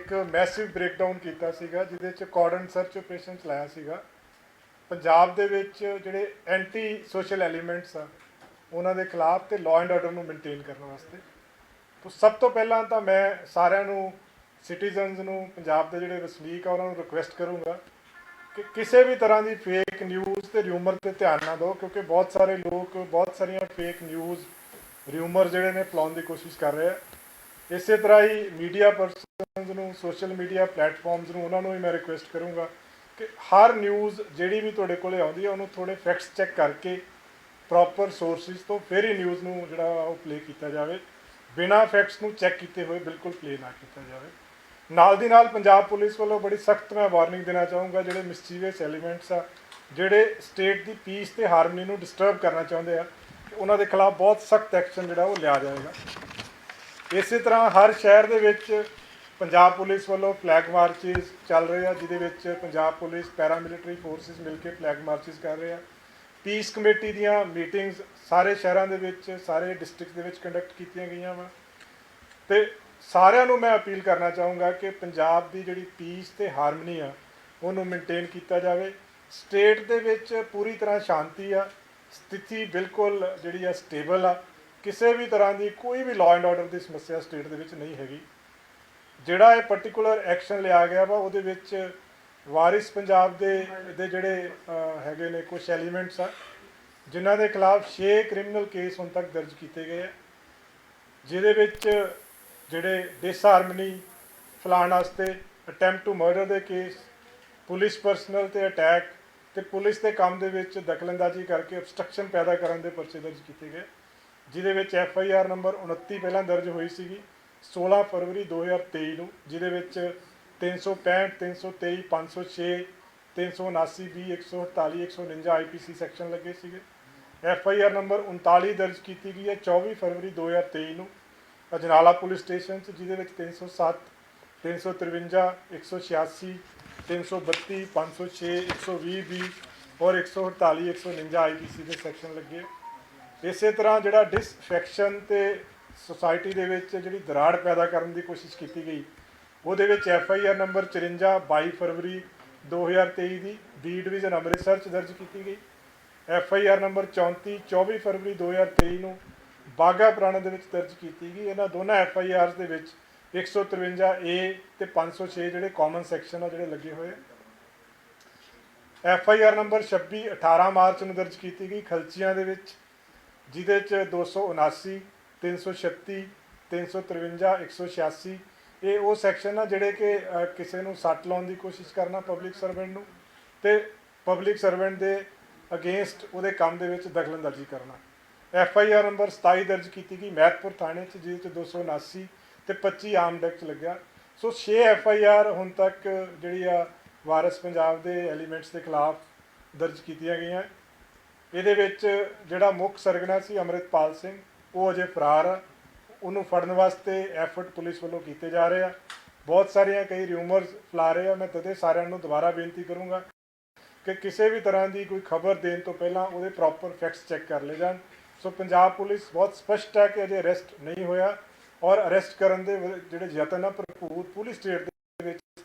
एक massive breakdown किया जिहदे कॉर्डन सर्च ऑपरेशन चलाया सीगा पंजाब दे विच जिहड़े एंटी सोशल एलीमेंट्स आ उन्हां दे खिलाफ ते लॉ एंड ऑर्डर नूं मेनटेन करने वास्ते। तो सब तो पहला तो मैं सारिਆਂ ਨੂੰ सिटीजनस ਨੂੰ पंजाब के जिहड़े वसनीक आ उन्हां ਨੂੰ रिक्वेस्ट करूँगा कि किसी भी तरह की फेक न्यूज़ तो र्यूमर पर ध्यान ना दो, क्योंकि बहुत सारे लोग बहुत सारिया फेक न्यूज़ र्यूमर जोड़े ने फैलाने की कोशिश कर रहे हैं। इस तरह ही media persons social media platforms उन्होंने भी मैं रिक्वेस्ट करूँगा कि हर न्यूज़ जी भी तुहाडे कोले आउंदी है उन्होंने थोड़े फैक्ट्स चैक करके प्रॉपर सोर्सिस तो फिर ही न्यूज़ नूं जिहड़ा वो प्ले किया जाए, बिना फैक्ट्स नूं चैक किए हुए बिल्कुल प्ले ना किया जाए। नाल दी नाल पंजाब पुलिस वालों बड़ी सख्त मैं वार्निंग देना चाहूँगा जिहड़े मिसचीवियस एलीमेंट्स आ जिहड़े स्टेट की पीस ते हारमनी नूं डिस्टर्ब करना चाहते हैं, उन्हां दे खिलाफ बहुत सख्त एक्शन जिहड़ा वो लिया जाएगा। इस तरह हर शहर दे विच पंजाब पुलिस वालों फ्लैग मार्चिज चल रहे हैं, जिहदे पंजाब पुलिस पैरामिलिटरी फोर्सिस मिल के फ्लैग मार्चिज कर रहे हैं। पीस कमेटी दीयां मीटिंग्स सारे शहरों के विच सारे डिस्ट्रिक्ट दे विच कंडक्ट कीतियां गईयां वा ते सारिਆਂ ਨੂੰ मैं अपील करना चाहूँगा कि पंजाब की जिहड़ी पीस ते हारमनी आ उन्होंने मेनटेन किया जाए। स्टेट दे विच पूरी तरह शांति आ, स्थिति बिल्कुल जिहड़ी स्टेबल आ, किसी भी तरह की कोई भी लॉ एंड ऑर्डर की समस्या स्टेट दे विच नहीं हैगी। जिहड़ा ये पर्टिकुलर एक्शन लिया गया वा उहदे विच वारिस पंजाब दे जिहड़े हैगे ने कुछ एलीमेंट्स आ जिन्हां दे खिलाफ 6 क्रिमिनल केस हुण तक दर्ज किए गए, जिहदे विच जिहड़े डिसहारमनी फैलाउण वास्ते अटैम्प्ट टू मर्डर के केस, पुलिस परसनल ते अटैक ते पुलिस के काम दे विच दखलअंदाजी करके obstruction पैदा करने के परचे दर्ज किए गए, जिहदे विच FIR नंबर 29 पहला दर्ज हुई सी 16 फरवरी 2023 नूं, जिहदे विच 365 323 506 379 20 148 149 IPC सैक्शन लगे सीगे। FIR नंबर 39 दर्ज की गई है 24 फरवरी 2023 नूं अजनाला पुलिस स्टेशन जिहदे विच 307 353 186 332 506 120 20 और 148 149 IPC के सैक्शन लगे। इस तरह जिहड़ा डिसअफेक्शन ते सोसाइटी दे विच जिहड़ी दराड़ पैदा करने की कोशिश की गई उहदे विच FIR नंबर 54 22 फरवरी 2023 की B डिवीजन अमृतसर दर्ज की गई। FIR नंबर 34 24 फरवरी 2023 नूं बाघा पुराणे दे विच दर्ज की गई। इन्हां दोनों FIRs दे विच 153A ते 506 जिहड़े कॉमन सैक्शन आ जिहड़े लगे हुए। FIR नंबर 26 18 मार्च नूं दर्ज की गई खलचियां दे विच, जिहदे च 279 336 353 186 ये वो सैक्शन आ जिहड़े कि किसी नूं सੱਟ लाउण की कोशिश करना पब्लिक सर्वेंट नूं ते पब्लिक सर्वेंट के अगेंस्ट उहदे काम दे विच दखलअंदाजी करना। FIR नंबर 27 दर्ज की गई मैहतपुर थाने जिस 279 तो 25 आर्म्ड एक्ट लग्या। सो 6 FIR हुण तक जिहड़ी वारिस पंजाब के एलीमेंट्स के खिलाफ दर्ज की गई। ये जिहड़ा मुख सरगना सी अमृतपाल सिंह वो अजे फरार आ, उन्होंने फड़न वास्ते एफर्ट पुलिस वालों किए जा रहे हैं। बहुत सारिया कई र्यूमर्स फैला रहे हैं। मैं तदे सारिਆਂ दोबारा बेनती करूँगा कि किसी भी तरह की कोई खबर देने तो पहला वो प्रॉपर फैक्ट्स चैक कर ले जान। सो पंजाब पुलिस बहुत स्पष्ट है कि अजे अरेस्ट नहीं होया और अरेस्ट करने के जिहड़े यतन है भरपूर पूरी स्टेट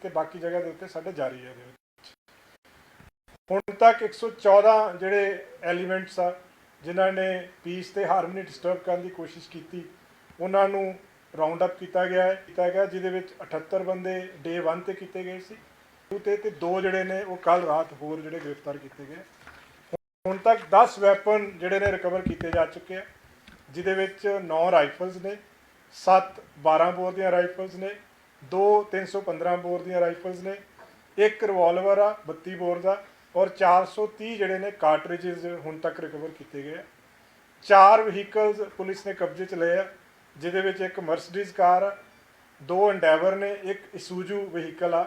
के बाकी जगह के उत्ते साडे जारी है। हुण तक 114 जिहड़े एलीमेंट्स आ जिन्हां ने पीस ते हारमनी डिस्टर्ब करने की कोशिश की उन्हां नूं राउंड अप किया गया जिहदे विच 78 बंदे डे 1 ते किए गए सी ते 2 जिहड़े ने वो कल रात होर जिहड़े गिरफ्तार किए गए। हुण तक 10 वैपन जिहड़े ने रिकवर किए जा चुके हैं, जिहदे विच 9 राइफल्स ने, 7 12 बोर दी राइफल्स ने, 2 315 बोर दी राइफल्स ने, 1 रिवॉल्वर आ 32 बोर का और 430 जिहड़े ने कार्टरिजेज हुण तक रिकवर किए गए। 4 वहीकल्स पुलिस ने कब्जे च लए, जिहदे विच 1 मर्सडीज कार आ, 2 एंडेवर ने, 1 इसूजू वहीकल आ।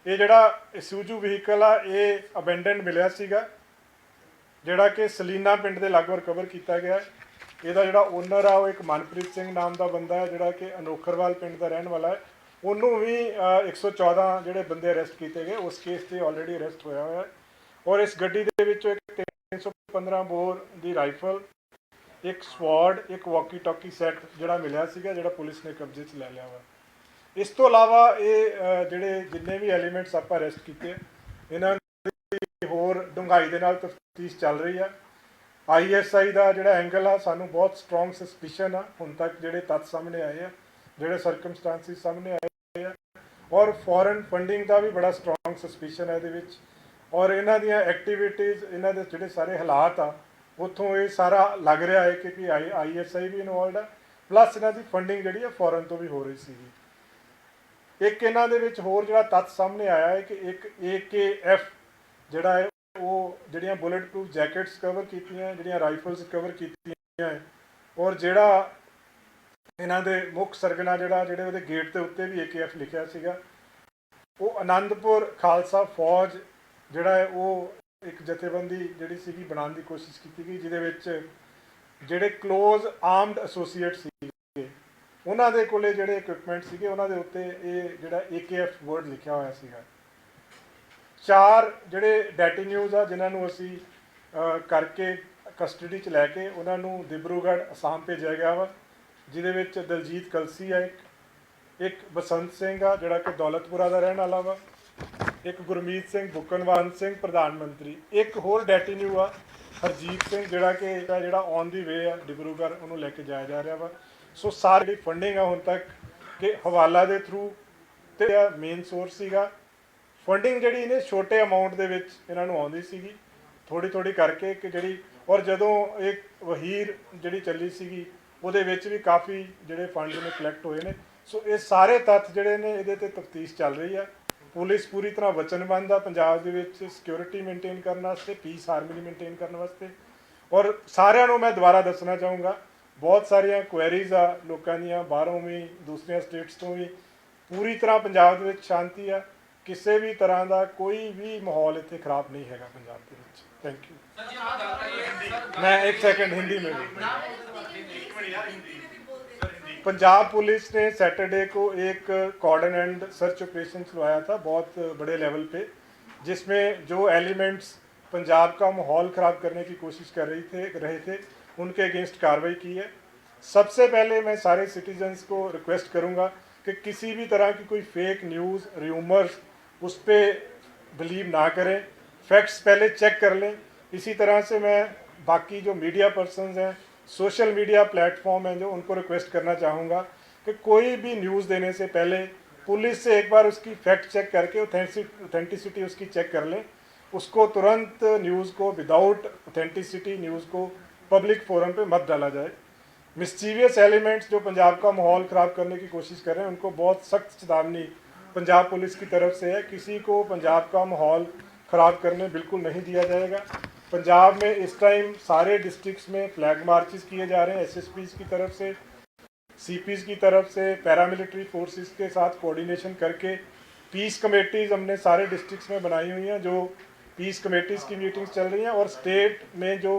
ये जिहड़ा इसूजू वहीकल आ ये अबेंडन मिलिया सीगा जिहड़ा कि सलीना पिंड के लागों रिकवर किया गया। ਇਹਦਾ ਜਿਹੜਾ ओनर आ वो एक मनप्रीत सिंह नाम का बंदा है जिहड़ा कि अनोखरवाल पिंड का रहने वाला है। उन्होंने भी 114 जिहड़े बंदे अरेस्ट किए गए उस केस से ऑलरेडी अरेस्ट होया हुआ है। और इस गड्डी दे विचों एक 315 बोर की राइफल, एक स्वॉर्ड, एक वॉकी टॉकी सैट जिहड़ा मिलिया सीगा जिहड़ा पुलिस ने कब्जे च लै लिया हुआ। इस तो इलावा ये ਜਿਹੜੇ जिन्ने भी एलीमेंट्स ਆਪਾਂ ਅਰੈਸਟ ਕੀਤੇ ਇਹਨਾਂ ਦੀ ਹੋਰ ਡੂੰਘਾਈ ਦੇ ਨਾਲ ਤਫਤੀਸ਼ ਚੱਲ ਰਹੀ ਆ। ISI ਦਾ ਜਿਹੜਾ ਐਂਗਲ ਆ ਸਾਨੂੰ ਬਹੁਤ ਸਟਰੋਂਗ ਸਸਪੀਸ਼ਨ ਆ ਹੁਣ ਤੱਕ ਜਿਹੜੇ ਤੱਥ ਸਾਹਮਣੇ ਆਏ ਆ, ਜਿਹੜੇ ਸਰਕਮਸਟੈਂਸਿਸ ਸਾਹਮਣੇ ਆਏ ਆ, ਔਰ ਫੋਰਨ ਫੰਡਿੰਗ ਦਾ ਵੀ ਬੜਾ ਸਟਰੋਂਗ ਸਸਪੀਸ਼ਨ ਹੈ ਇਹਦੇ ਵਿੱਚ। ਔਰ ਇਹਨਾਂ ਦੀਆਂ ਐਕਟੀਵਿਟੀਜ਼, ਇਹਨਾਂ ਦੇ ਜਿਹੜੇ ਸਾਰੇ ਹਾਲਾਤ ਆ ਉੱਥੋਂ ਇਹ ਸਾਰਾ ਲੱਗ ਰਿਹਾ ਹੈ ਕਿ ISI ਵੀ ਇਨਵੋਲਡ ਆ, ਪਲੱਸ ਇਹਨਾਂ ਦੀ ਫੰਡਿੰਗ ਜਿਹੜੀ ਆ ਫੋਰਨ ਤੋਂ ਵੀ ਹੋ ਰਹੀ ਸੀਗੀ। ਇੱਕ ਇਹਨਾਂ ਦੇ ਵਿੱਚ ਹੋਰ ਜਿਹੜਾ ਤੱਥ ਸਾਹਮਣੇ ਆਇਆ ਹੈ ਕਿ ਇੱਕ AKF ਜਿਹੜਾ ਹੈ ਉਹ ਜਿਹੜੀਆਂ ਬੁਲੇਟ ਪ੍ਰੂਫ ਜੈਕਟਸ ਕਵਰ ਕੀਤੀਆਂ, ਜਿਹੜੀਆਂ ਰਾਈਫਲਸ ਕਵਰ ਕੀਤੀਆਂ ਹੈ, ਔਰ ਜਿਹੜਾ ਇਹਨਾਂ ਦੇ ਮੁੱਖ ਸਰਗਨਾ ਜਿਹੜੇ ਉਹਦੇ ਗੇਟ ਦੇ ਉੱਤੇ ਵੀ AKF ਲਿਖਿਆ ਸੀਗਾ, ਉਹ ਆਨੰਦਪੁਰ ਖਾਲਸਾ ਫੌਜ ਜਿਹੜਾ ਹੈ ਉਹ ਇੱਕ ਜਥੇਬੰਦੀ ਜਿਹੜੀ ਸੀਗੀ ਬਣਾਉਣ ਦੀ ਕੋਸ਼ਿਸ਼ ਕੀਤੀ ਗਈ, ਜਿਹਦੇ ਵਿੱਚ ਜਿਹੜੇ ਕਲੋਜ਼ ਆਰਮਡ ਐਸੋਸੀਏਟ ਸੀਗੇ ਉਹਨਾਂ ਦੇ ਕੋਲੇ ਜਿਹੜੇ ਇਕਵਿਪਮੈਂਟ ਸੀਗੇ ਉਹਨਾਂ ਦੇ ਉੱਤੇ ਇਹ ਜਿਹੜਾ AKF ਵਰਡ ਲਿਖਿਆ ਹੋਇਆ ਸੀਗਾ। 4 ਜਿਹੜੇ ਡੈਟੀਨਿਊਜ਼ ਆ ਜਿਨ੍ਹਾਂ ਨੂੰ ਅਸੀਂ ਕਰਕੇ ਕਸਟਡੀ 'ਚ ਲੈ ਕੇ ਉਹਨਾਂ ਨੂੰ ਦਿਬਰੂਗੜ੍ਹ ਅਸਾਮ ਭੇਜਿਆ ਗਿਆ ਵਾ, ਜਿਹਦੇ ਵਿੱਚ ਦਲਜੀਤ ਕਲਸੀ ਆ, ਇੱਕ ਬਸੰਤ ਸਿੰਘ ਆ ਜਿਹੜਾ ਕਿ ਦੌਲਤਪੁਰਾ ਦਾ ਰਹਿਣ ਵਾਲਾ ਵਾ, ਇੱਕ ਗੁਰਮੀਤ ਸਿੰਘ ਬੁੱਕਨਵਾਨ ਸਿੰਘ ਪ੍ਰਧਾਨ ਮੰਤਰੀ, ਇੱਕ ਹੋਰ ਡੈਟੀਨਿਊ ਆ ਹਰਜੀਤ ਸਿੰਘ ਜਿਹੜਾ ਔਨ ਦੀ ਵੇ ਆ ਡਿਬਰੂਗੜ੍ਹ, ਉਹਨੂੰ ਲੈ ਕੇ ਜਾਇਆ ਜਾ ਰਿਹਾ ਵਾ। ਸੋ ਸਾਰੀ ਜਿਹੜੀ ਫੰਡਿੰਗ ਆ ਹੁਣ ਤੱਕ ਕਿ ਹਵਾਲਾ ਦੇ ਥਰੂ ਤੇ ਮੇਨ ਸੋਰਸ ਸੀਗਾ। ਫੰਡਿੰਗ ਜਿਹੜੀ ਇਹਨੇ ਛੋਟੇ ਅਮਾਊਂਟ ਦੇ ਵਿੱਚ ਇਹਨਾਂ ਨੂੰ ਆਉਂਦੀ ਸੀਗੀ, ਥੋੜੀ ਕਰਕੇ ਕਿ ਜਿਹੜੀ, ਔਰ ਜਦੋਂ ਇੱਕ ਵਹੀਰ ਜਿਹੜੀ ਚੱਲੀ ਸੀਗੀ ਉਹਦੇ ਵਿੱਚ ਵੀ ਕਾਫੀ ਜਿਹੜੇ ਫੰਡ ਨੇ ਕਲੈਕਟ ਹੋਏ ਨੇ। ਸੋ ਇਹ ਸਾਰੇ ਤੱਥ ਜਿਹੜੇ ਨੇ ਇਹਦੇ ਤੇ ਤਫਤੀਸ਼ ਚੱਲ ਰਹੀ ਆ। ਪੁਲਿਸ ਪੂਰੀ ਤਰ੍ਹਾਂ ਵਚਨਬੱਧ ਆ ਪੰਜਾਬ ਦੇ ਵਿੱਚ ਸਿਕਿਉਰਿਟੀ ਮੇਨਟੇਨ ਕਰਨ ਵਾਸਤੇ, ਪੀਸ ਹਾਰਮਨੀ ਮੇਨਟੇਨ ਕਰਨ ਵਾਸਤੇ। ਔਰ ਸਾਰਿਆਂ ਨੂੰ ਮੈਂ ਦੁਬਾਰਾ ਦੱਸਣਾ ਚਾਹੂੰਗਾ, ਬਹੁਤ ਸਾਰੀਆਂ ਕੁਐਰੀਜ਼ ਆ ਲੋਕਾਂ ਦੀਆਂ ਬਾਹਰੋਂ ਵੀ, ਦੂਸਰੀਆਂ ਸਟੇਟਸ ਤੋਂ ਵੀ। ਪੂਰੀ ਤਰ੍ਹਾਂ ਪੰਜਾਬ ਦੇ ਵਿੱਚ ਸ਼ਾਂਤੀ ਆ, ਕਿਸੇ ਵੀ ਤਰ੍ਹਾਂ ਦਾ ਕੋਈ ਵੀ ਮਾਹੌਲ ਇੱਥੇ ਖਰਾਬ ਨਹੀਂ ਹੈਗਾ ਪੰਜਾਬ ਦੇ ਵਿੱਚ। Thank you. मैं एक सेकंड हिंदी में पंजाब पुलिस ने सैटरडे को एक कॉर्डन एंड सर्च ऑपरेशन चलवाया था बहुत बड़े लेवल पे, जिसमें जो एलिमेंट्स पंजाब का माहौल ख़राब करने की कोशिश कर रहे थे उनके अगेंस्ट कार्रवाई की है। सबसे पहले मैं सारे सिटीजन्स को रिक्वेस्ट करूँगा कि किसी भी तरह की कोई फेक न्यूज़, र्यूमर्स उस पर बिलीव ना करें, फैक्ट्स पहले चेक कर लें। इसी तरह से मैं बाकी जो मीडिया पर्सन्स हैं, सोशल मीडिया प्लेटफॉर्म हैं, जो उनको रिक्वेस्ट करना चाहूँगा कि कोई भी न्यूज़ देने से पहले पुलिस से एक बार उसकी फैक्ट चेक करके ऑथेंटिसिटी उसकी चेक कर लें। उसको तुरंत न्यूज़ को विदाउट ऑथेंटिसिटी न्यूज़ को पब्लिक फोरम पे मत डाला जाए। मिस्चीवियस एलिमेंट्स जो पंजाब का माहौल ख़राब करने की कोशिश कर रहे हैं उनको बहुत सख्त चेतावनी पंजाब पुलिस की तरफ से है। किसी को पंजाब का माहौल ख़राब करने बिल्कुल नहीं दिया जाएगा। पंजाब में इस टाइम सारे डिस्ट्रिक्ट्स में फ्लैग मार्चेस किए जा रहे हैं, SSPs की तरफ से, CPs की तरफ से, पैरामिलिट्री फोर्सेस के साथ कोऑर्डिनेशन करके पीस कमेटीज़ हमने सारे डिस्ट्रिक्ट्स में बनाई हुई हैं, जो पीस कमेटीज़ की मीटिंग्स चल रही हैं। और स्टेट में जो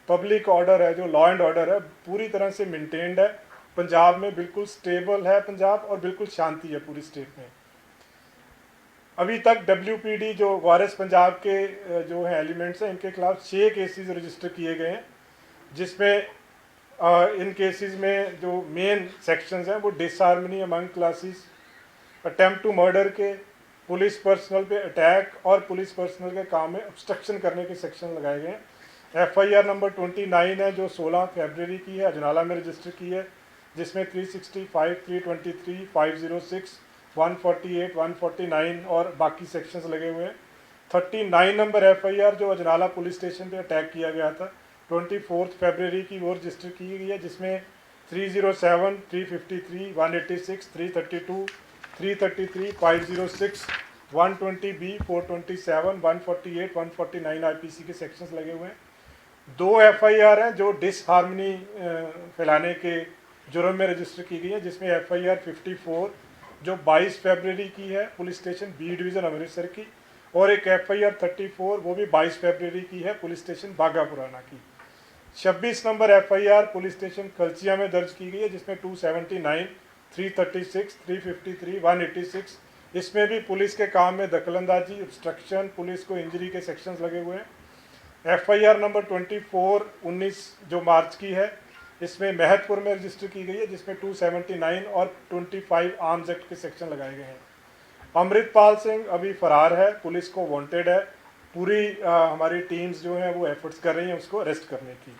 पब्लिक ऑर्डर है, जो लॉ एंड ऑर्डर है, पूरी तरह से मेंटेन्ड है। पंजाब में बिल्कुल स्टेबल है पंजाब, और बिल्कुल शांति है पूरी स्टेट में। अभी तक WPD जो वारिस पंजाब के जो हैं एलिमेंट्स हैं, इनके खिलाफ 6 केसेस रजिस्टर किए गए हैं, जिसमें इन केसेस में जो मेन सेक्शंस हैं वो disharmony among classes, attempt to murder के, पुलिस पर्सनल पे अटैक और पुलिस पर्सनल के काम में ऑब्स्ट्रक्शन करने के सेक्शन लगाए गए हैं। FIR नंबर 29 है जो 16 फरवरी की है, अजनाला में रजिस्टर की है, जिसमें 365, 323, 506, 148, 149 और बाकी सेक्शंस लगे हुए हैं। 39 नंबर FIR जो अजनाला पुलिस स्टेशन पे अटैक किया गया था 24 फरवरी की, वो रजिस्टर की गई है, जिसमें 307, 353, 186, 332, 333, 506, 120B, 427, 148, 149 IPC के सेक्शंस लगे हुए हैं। 2 FIR हैं जो डिसहार्मनी फैलाने के जुर्म में रजिस्टर की गई है, जिसमें FIR 54 जो 22 फरवरी की है, police station B division Amritsar की, और एक FIR 34 वो भी 22 फरवरी की है, पुलिस स्टेशन बागा पुराना की। 26 नंबर FIR पुलिस स्टेशन कलचिया में दर्ज की गई है, जिसमें 279, 336, 353, 186, इसमें भी पुलिस के काम में दखलंदाजी, ऑब्स्ट्रक्शन, पुलिस को इंजरी के सेक्शंस लगे हुए हैं। FIR नंबर 24 19 जो मार्च की है, इसमें महतपुर में रजिस्टर की गई है, जिसमें 279 और 25 आर्म्स एक्ट के सेक्शन लगाए गए हैं। अमृतपाल सिंह अभी फरार है, पुलिस को वांटेड है। पूरी हमारी टीम्स जो हैं वो एफर्ट्स कर रही हैं उसको अरेस्ट करने की।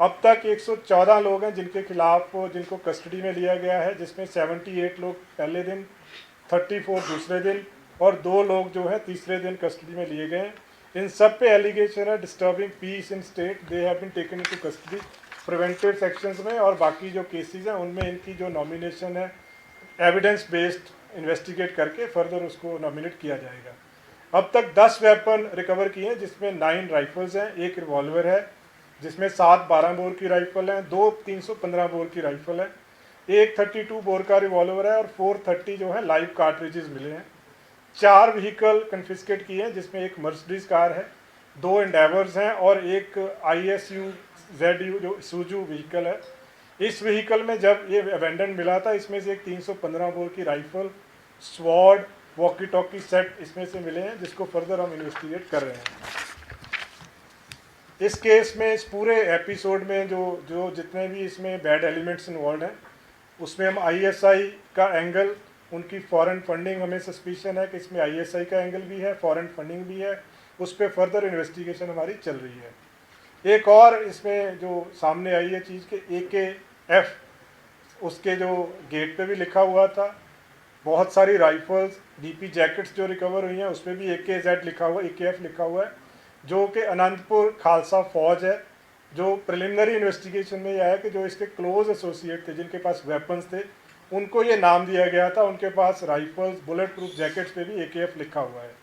अब तक 114 लोग हैं जिनके खिलाफ जिनको कस्टडी में लिया गया है, जिसमें 78 लोग पहले दिन, 34 दूसरे दिन और 2 लोग जो है तीसरे दिन कस्टडी में लिए गए। इन सब पे एलिगेशन है disturbing peace in state, they have been taken into custody preventive sections में, और बाकी जो केसेस हैं उनमें इनकी जो नॉमिनेशन है एविडेंस बेस्ड इन्वेस्टिगेट करके फर्दर उसको नॉमिनेट किया जाएगा। अब तक 10 वेपन रिकवर किए हैं, जिसमें 9 राइफल्स हैं, 1 रिवॉल्वर है, जिसमें 7 12 बोर की राइफल हैं, 2 315 बोर की राइफल है, 1 32 बोर का रिवॉल्वर है और 430 जो है लाइव कार्ट्रिजेस मिले हैं। 4 व्हीकल कन्फिस्केट किए हैं, जिसमें एक मर्सिडीज कार है, 2 एंडेवर्स हैं और एक ISU ZU जो सूजू व्हीकल है। इस व्हीकल में जब ये अबेंडन मिला था, इसमें से एक 315 बोर की rifle, sword, walkie talkie set इसमें से मिले हैं, जिसको फर्दर हम इन्वेस्टिगेट कर रहे हैं। इस केस में, इस पूरे एपिसोड में जो जितने भी इसमें बैड एलिमेंट्स इन्वॉल्व हैं, उसमें हम ISI का एंगल, उनकी फॉरेन फंडिंग, हमें सस्पिशन है कि इसमें ISI का एंगल भी है, फॉरेन फंडिंग भी है, उस पर फर्दर इन्वेस्टिगेशन हमारी चल रही है। एक और इसमें जो सामने आई है चीज़ के AKF, उसके जो गेट पे भी लिखा हुआ था, बहुत सारी राइफल्स, DP जैकेट्स जो रिकवर हुई हैं उस पर भी AKZ लिखा हुआ, AKF लिखा हुआ है, जो कि अनंतपुर खालसा फौज है। जो प्रिलिमिनरी इन्वेस्टिगेशन में यह है कि जो इसके क्लोज एसोसिएट थे, जिनके पास वेपन्स थे, उनको ये नाम दिया गया था, उनके पास राइफल्स, बुलेट प्रूफ जैकेट्स पे भी AKF लिखा हुआ है।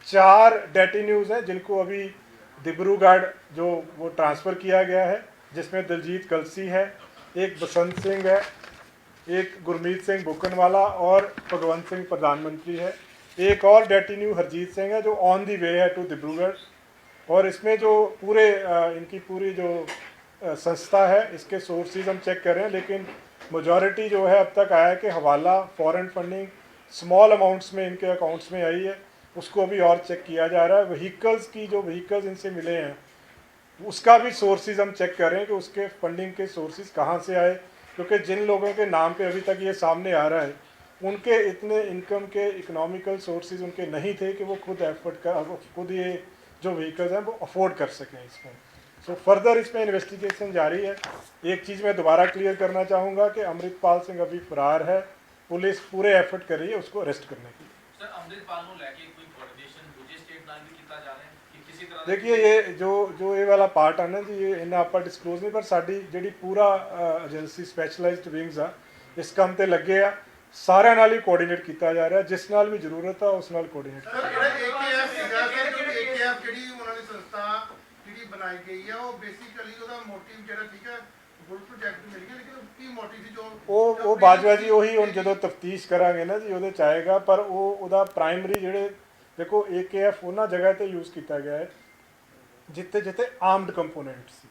4 डेटिन्यूज हैं जिनको अभी डिब्रूगढ़ जो वो ट्रांसफ़र किया गया है, जिसमें दिलजीत कलसी है, एक बसंत सिंह है, एक गुरमीत सिंह बुकनवाला और भगवंत सिंह प्रधानमंत्री है। एक और डेटिन्यू हरजीत सिंह है जो ऑन दी वे है टू डिब्रूगढ़। और इसमें जो पूरे इनकी पूरी जो संस्था है, इसके सोर्सेज हम चेक कर रहे हैं, लेकिन मेजॉरिटी जो है अब तक आया है कि हवाला, फॉरेन फंडिंग स्मॉल अमाउंट्स में इनके अकाउंट्स में आई है, उसको भी और चेक किया जा रहा है। व्हीकल्स की जो व्हीकल्स इनसे मिले हैं उसका भी सोर्सेज हम चेक कर रहे हैं कि उसके फंडिंग के सोर्सेज कहाँ से आए, क्योंकि जिन लोगों के नाम पे अभी तक ये सामने आ रहा है उनके इतने इनकम के इकोनॉमिकल सोर्सेज उनके नहीं थे कि वो खुद खुद ये जो व्हीकल्स हैं वो अफोर्ड कर सकें इसमें। सो फर्दर इसमें इन्वेस्टिगेशन जारी है। एक चीज़ मैं दोबारा क्लियर करना चाहूँगा कि अमृतपाल सिंह अभी फरार है, पुलिस पूरे एफर्ट कर रही है उसको अरेस्ट करने की। सर अमृतपाल को लेके कोई कोऑर्डिनेशन दूसरे स्टेट नाल भी किया जा रहा है कि किसी तरह देखिए ये जो ये वाला पार्ट है ना जी, ये इन्हें आप डिस्कलोज नहीं, पर साड़ी ਜਿਹੜੀ पूरा एजेंसी स्पैशलाइज्ड विंग्स आ इस काम ਤੇ ਲੱਗੇ ਆ, ਸਾਰਿਆਂ ਨਾਲ ਹੀ ਕੋਆਰਡੀਨੇਟ ਕੀਤਾ ਜਾ ਰਿਹਾ, ਜਿਸ ਨਾਲ ਵੀ ਜ਼ਰੂਰਤ ਆ ਉਸ ਨਾਲ ਕੋਆਰਡੀਨੇਟ ਸਰ AKF ਸੀਗਾ ਸਰ, AKF ਜਿਹੜੀ ਉਹਨਾਂ ਦੀ ਸੰਸਥਾ ਜਿਹੜੀ ਬਣਾਈ ਗਈ ਆ, ਉਹ ਬੇਸਿਕਲੀ ਉਹਦਾ ਮੋਟਿਵ ਜਿਹੜਾ, ਠੀਕ ਹੈ, ਬੁਲ ਪ੍ਰੋਜੈਕਟ ਮਿਲ ਗਿਆ, ਲੇਕਿਨ ਕੀ ਮੋਟਿਵ ਸੀ ਜੋ ਉਹ ਬਾਜਵਾ ਜੀ ਉਹੀ ਹੁਣ ਜਦੋਂ ਤਫਤੀਸ਼ ਕਰਾਂਗੇ ਨਾ ਜੀ ਉਹਦੇ ਚ ਆਏਗਾ। ਪਰ ਉਹਦਾ ਪ੍ਰਾਇਮਰੀ ਜਿਹੜੇ ਦੇਖੋ AKF ਉਹਨਾਂ ਜਗ੍ਹਾ ਤੇ ਯੂਜ਼ ਕੀਤਾ ਗਿਆ ਹੈ ਜਿੱਥੇ ਜਿੱਥੇ ਆਰਮਡ ਕੰਪੋਨੈਂਟ ਸੀ,